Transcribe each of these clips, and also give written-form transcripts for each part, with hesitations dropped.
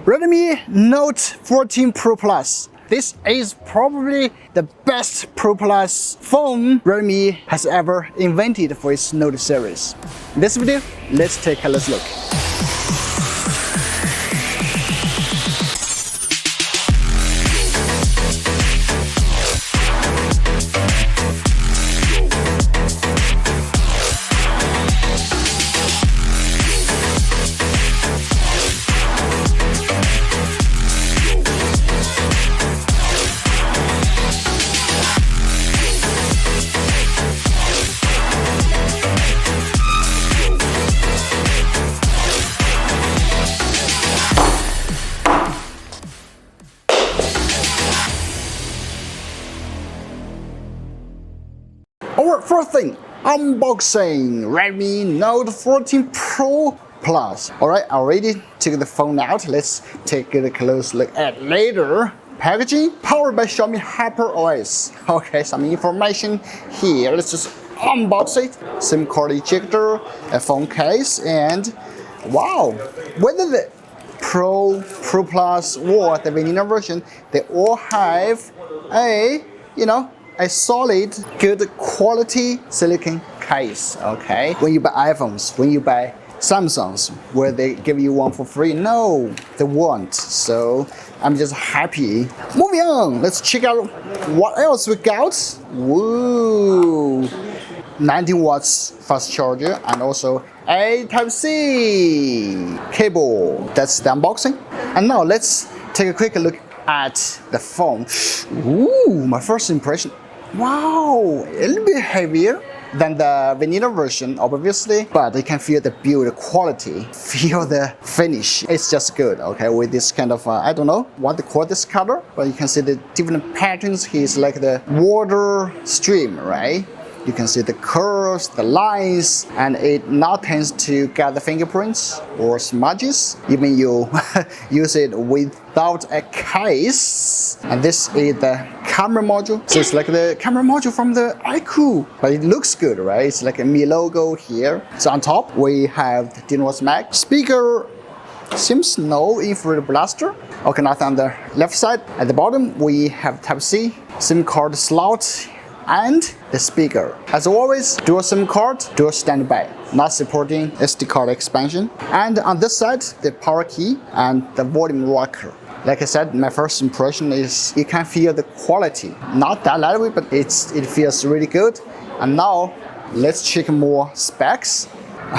Redmi Note 14 Pro Plus. This is probably the best Pro Plus phone Redmi has ever invented for its Note series. In this video, let's take a look. Our first thing, unboxing Redmi Note 14 Pro Plus. Alright, I already took the phone out. Let's take a close look at later. Packaging, powered by Xiaomi HyperOS. Okay, some information here. Let's just unbox it. SIM card ejector, a phone case, and wow, whether the Pro Plus or the vanilla version, they all have a, a solid, good quality silicon case, okay? When you buy iPhones, when you buy Samsungs, where they give you one for free, no, they won't. So I'm just happy. Moving on, let's check out what else we got. Woo! 19 watts fast charger and also a Type-C cable. That's the unboxing. And now let's take a quick look at the phone. Ooh, my first impression. Wow, a little bit heavier than the vanilla version, obviously, but you can feel the build quality, feel the finish. It's just good, okay, with this kind of, I don't know what to call this color, but you can see the different patterns. Here's like the water stream, right? You can see the curves, the lines, and it not tends to get the fingerprints or smudges, even you use it without a case. And this is the camera module. So it's like the camera module from the iQOO, but it looks good, right? It's like a Mi logo here. So on top, we have the DiNOS Mag. Speaker seems no infrared blaster. Okay, nothing on the left side. At the bottom, we have Type-C, SIM card slot, and the speaker. As always, dual SIM card, dual standby, not supporting SD card expansion. And on this side, the power key and the volume rocker. Like I said, my first impression is you can feel the quality. Not that lightweight, but it feels really good. And now, let's check more specs.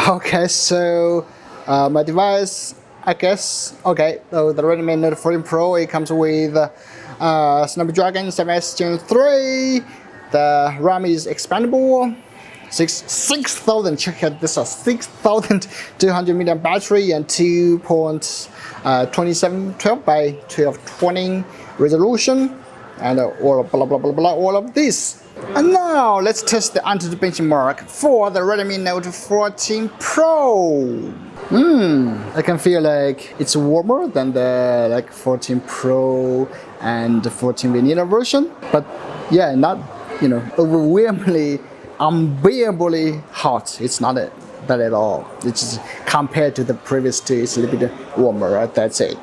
Okay, so my device, I guess, okay, so the Redmi Note 14 Pro, it comes with Snapdragon 7S Gen 3. The RAM is expandable, 6,000, check out this, 6,200 milliamp battery and 2.2712 by 1220 resolution, and all blah blah blah blah, all of this. And now let's test the Antutu Benchmark for the Redmi Note 14 Pro. I can feel like it's warmer than the 14 Pro and the 14 vanilla version, but yeah, not overwhelmingly, unbearably hot. It's not that at all. It's just compared to the previous two, it's a little bit warmer, right? That's it.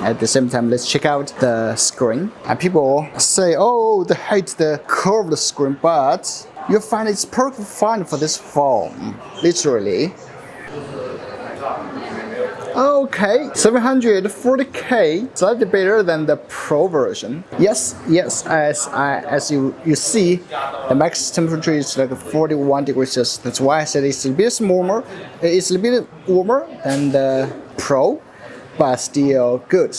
At the same time, let's check out the screen. And people say, oh, they hate the curved screen, but you'll find it's perfectly fine for this phone, literally. Okay, 740K, slightly better than the Pro version. Yes, as you see, the max temperature is like 41 degrees Celsius. That's why I said it's a bit warmer. It's a bit warmer than the Pro, but still good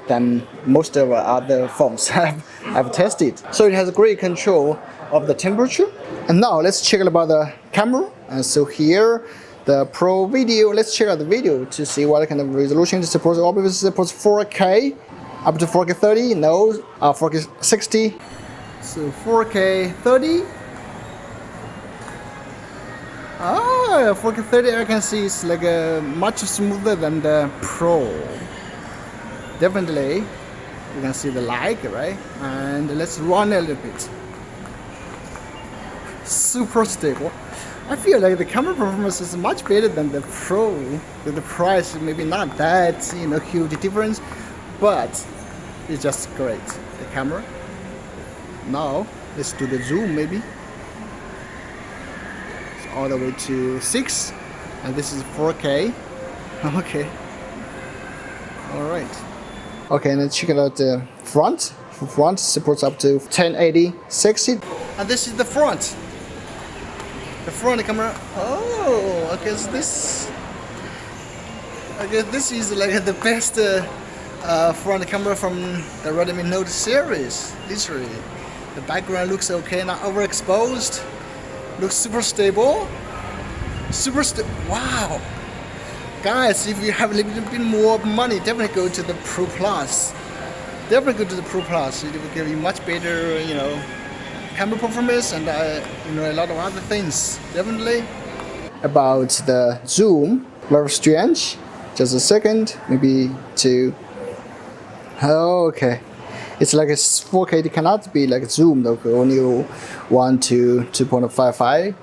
than most of our other phones I've tested. So it has great control of the temperature. And now let's check about the camera. And so here, the Pro video, let's check out the video to see what kind of resolution it supports. Obviously it supports 4K, up to 4K 30, no, 4K 60. So 4K 30. 4K 30 I can see it's like much smoother than the Pro. Definitely, you can see the lag, right? And let's run a little bit. Super stable. I feel like the camera performance is much better than the Pro. With the price, maybe not that huge difference, but it's just great. The camera. Now let's do the zoom maybe. It's all the way to 6, and this is 4K. Okay. All right. Okay, and then check out the front. Front supports up to 1080 60, and this is the front. The front camera. Oh, I guess this is like the best front camera from the Redmi Note series. Literally, the background looks okay, not overexposed. Looks super stable. Wow, guys! If you have a little bit more money, definitely go to the Pro Plus. Definitely go to the Pro Plus. It will give you much better, camera performance and a lot of other things. Definitely. About the zoom, very strange. Just a second, maybe two. Okay, it's like a 4K. It cannot be like zoom. Though only 1 to 2.55.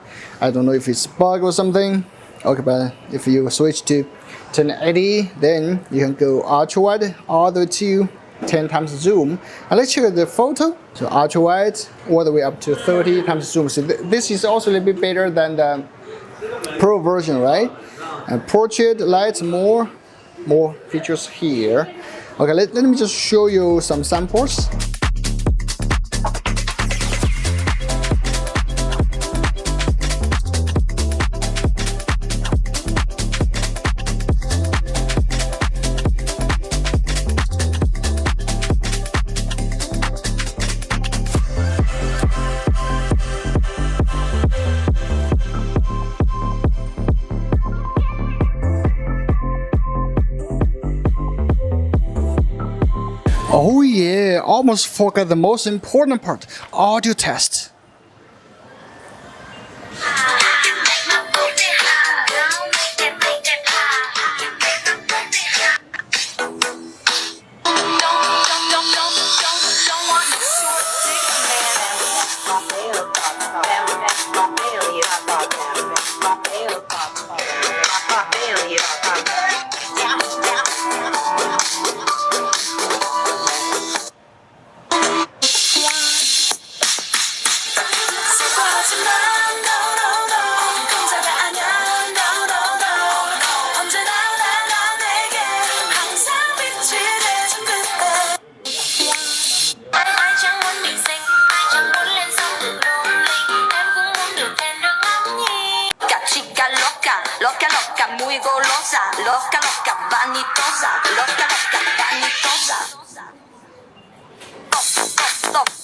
I don't know if it's a bug or something. Okay, but if you switch to 1080, then you can go ultra wide all the way to 10 times zoom. And let's check the photo. So ultra wide all the way up to 30 times zoom. So this is also a little bit better than the Pro version, right? And portrait lights, more features here. Okay, let me just show you some samples. Oh yeah, almost forgot the most important part, audio test. Muy golosa, loca, loca, vanitosa, loca, loca, vanitosa. Stop, stop, stop.